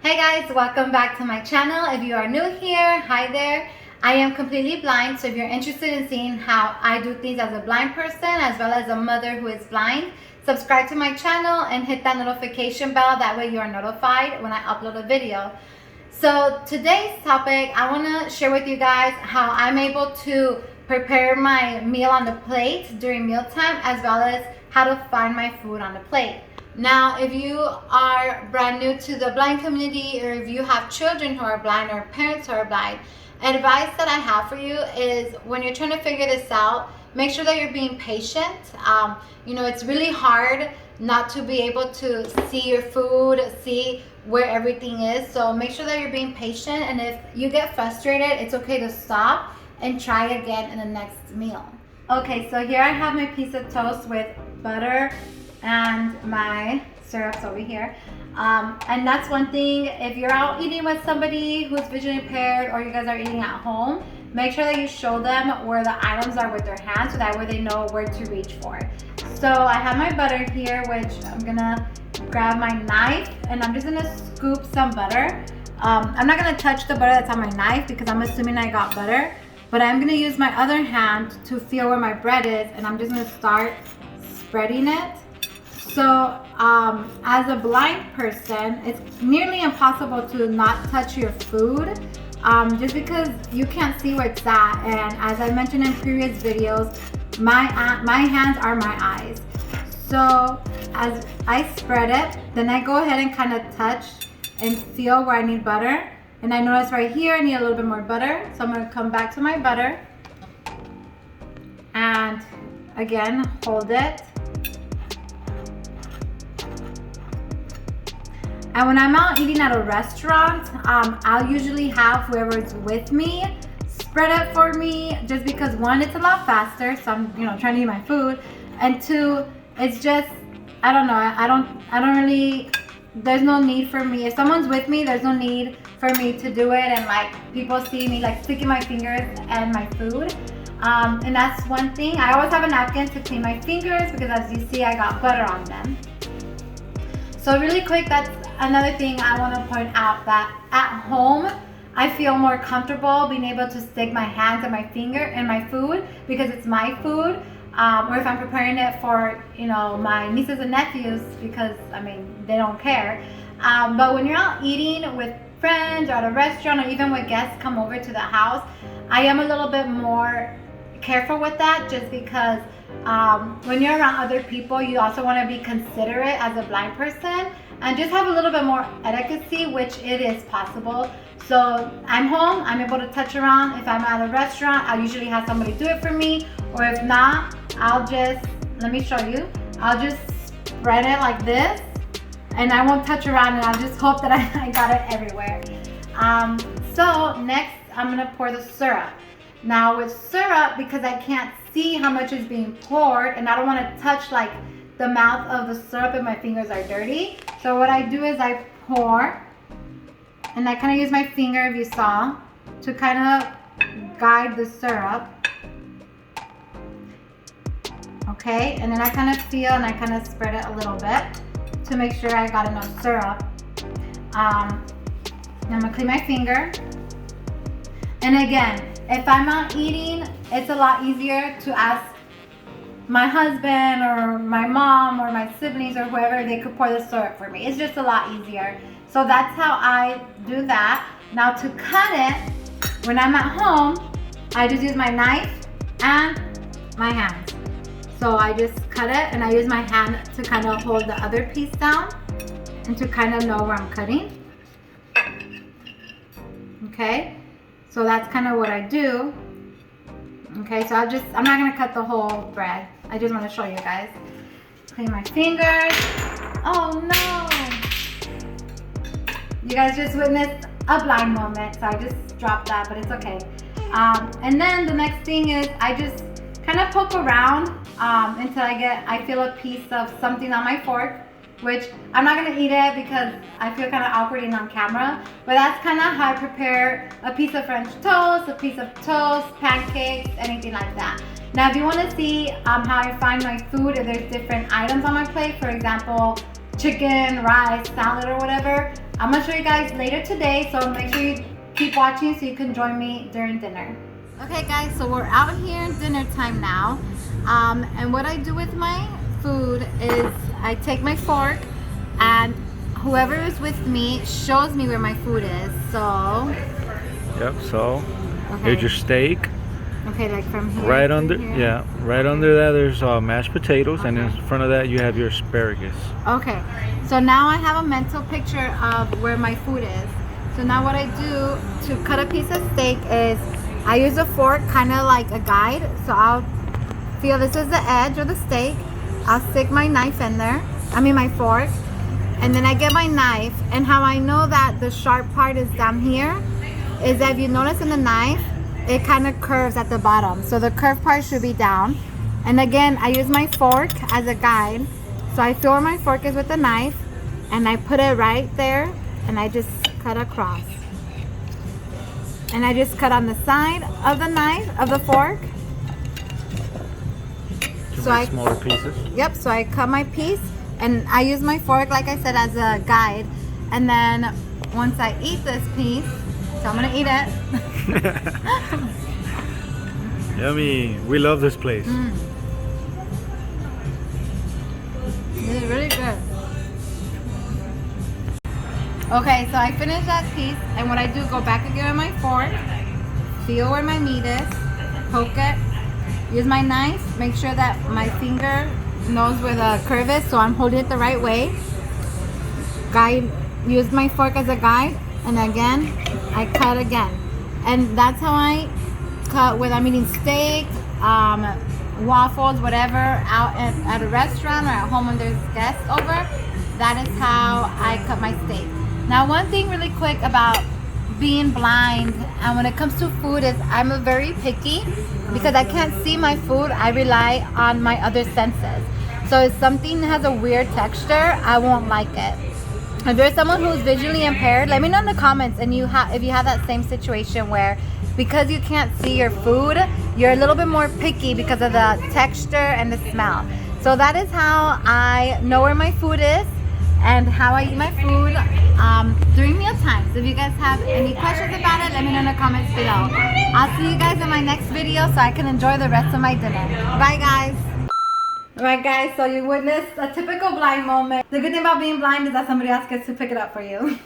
Hi guys, welcome back to my channel. If you are new here, hi there. I am completely blind, so if you're interested in seeing how I do things as a blind person as well as a mother who is blind, subscribe to my channel and hit that notification bell. That way you are notified when I upload a video. So today's topic, I want to share with you guys how I'm able to prepare my meal on the plate during mealtime, as well as how to find my food on the plate. Now, if you are brand new to the blind community, or if you have children who are blind or parents who are blind, advice that I have for you is when you're trying to figure this out, make sure that you're being patient. It's really hard not to be able to see your food, see where everything is. So make sure that you're being patient, and if you get frustrated, it's okay to stop and try again in the next meal. Okay, so here I have my piece of toast with butter and my syrups over here. And that's one thing, if you're out eating with somebody who's visually impaired or you guys are eating at home, make sure that you show them where the items are with their hands, so that way they know where to reach for. So I have my butter here, which I'm gonna grab my knife and I'm just gonna scoop some butter. I'm not gonna touch the butter that's on my knife because I'm assuming I got butter, but I'm gonna use my other hand to feel where my bread is, and I'm just gonna start spreading it. So as a blind person, it's nearly impossible to not touch your food just because you can't see where it's at. And as I mentioned in previous videos, my hands are my eyes. So as I spread it, then I go ahead and kind of touch and feel where I need butter. And I notice right here I need a little bit more butter. So I'm going to come back to my butter and again hold it. And when I'm out eating at a restaurant, I'll usually have whoever's with me spread it for me, just because one, it's a lot faster, so I'm trying to eat my food, and two, it's just, I don't know, I don't really, there's no need for me. If someone's with me, there's no need for me to do it and like people see me like sticking my fingers and my food. And that's one thing. I always have a napkin to clean my fingers because, as you see, I got butter on them. So really quick, that's another thing I want to point out, that at home I feel more comfortable being able to stick my hands and my finger in my food because it's my food, or if I'm preparing it for my nieces and nephews, because they don't care. But when you're out eating with friends or at a restaurant, or even when guests come over to the house, I am a little bit more careful with that, just because when you're around other people, you also want to be considerate as a blind person and just have a little bit more etiquette, which it is possible. So I'm home, I'm able to touch around. If I'm at a restaurant, I'll usually have somebody do it for me, or if not, I'll just, let me show you, I'll just spread it like this and I won't touch around, and I'll just hope that I got it everywhere. So next I'm gonna pour the syrup. Now with syrup, because I can't see how much is being poured and I don't want to touch like the mouth of the syrup and my fingers are dirty, so what I do is I pour and I kind of use my finger, if you saw, to kind of guide the syrup. Okay, and then I kind of feel and I kind of spread it a little bit to make sure I got enough syrup. I'm gonna clean my finger. And again, if I'm out eating, it's a lot easier to ask my husband or my mom or my siblings or whoever, they could pour the syrup for me. It's just a lot easier. So that's how I do that. Now to cut it, when I'm at home, I just use my knife and my hand. So I just cut it and I use my hand to kind of hold the other piece down and to kind of know where I'm cutting. Okay, so that's kind of what I do. Okay, so I'm not gonna cut the whole bread. I just want to show you guys. Clean my fingers. Oh no! You guys just witnessed a blind moment, so I just dropped that, but it's okay. And then the next thing is I just kind of poke around until I feel a piece of something on my fork, which I'm not gonna eat it because I feel kind of awkward eating on camera, but that's kind of how I prepare a piece of French toast, a piece of toast, pancakes, anything like that. Now if you want to see how I find my food, if there's different items on my plate, for example chicken, rice, salad, or whatever, I'm gonna show you guys later today, so make sure you keep watching so you can join me during dinner. Okay guys, so we're out here in dinner time now. And what I do with my food is I take my fork and whoever is with me shows me where my food is. So yep, so here's your steak. Okay, like from here. Right under, here. yeah, right under that there's mashed potatoes, and in front of that you have your asparagus. Okay, so now I have a mental picture of where my food is. So now what I do to cut a piece of steak is I use a fork, kind of like a guide. So I'll feel this is the edge of the steak. I'll stick my knife in there, my fork, and then I get my knife. And how I know that the sharp part is down here is that if you notice in the knife, it kind of curves at the bottom. So the curved part should be down. And again, I use my fork as a guide. So I feel where my fork is with the knife, and I put it right there, and I just cut across. And I just cut on the side of the knife, of the fork. So I smaller pieces. Yep, so I cut my piece, and I use my fork, like I said, as a guide. And then once I eat this piece, so I'm gonna eat it. Yummy. We love this place. This is really good. Okay, so I finished that piece, and what I do, go back again with my fork, feel where my meat is, poke it, use my knife, make sure that my finger knows where the curve is, so I'm holding it the right way. Use my fork as a guide, and again, I cut again. And that's how I cut, whether I'm eating steak, waffles, whatever, out at a restaurant or at home when there's guests over. That is how I cut my steak. Now, one thing really quick about being blind and when it comes to food is I'm very picky because I can't see my food. I rely on my other senses. So if something has a weird texture, I won't like it. If there's someone who's visually impaired, let me know in the comments and if you have that same situation where because you can't see your food, you're a little bit more picky because of the texture and the smell. So that is how I know where my food is and how I eat my food during meal times. If you guys have any questions about it, let me know in the comments below. I'll see you guys in my next video so I can enjoy the rest of my dinner. Bye guys. Alright guys, so you witnessed a typical blind moment. The good thing about being blind is that somebody else gets to pick it up for you.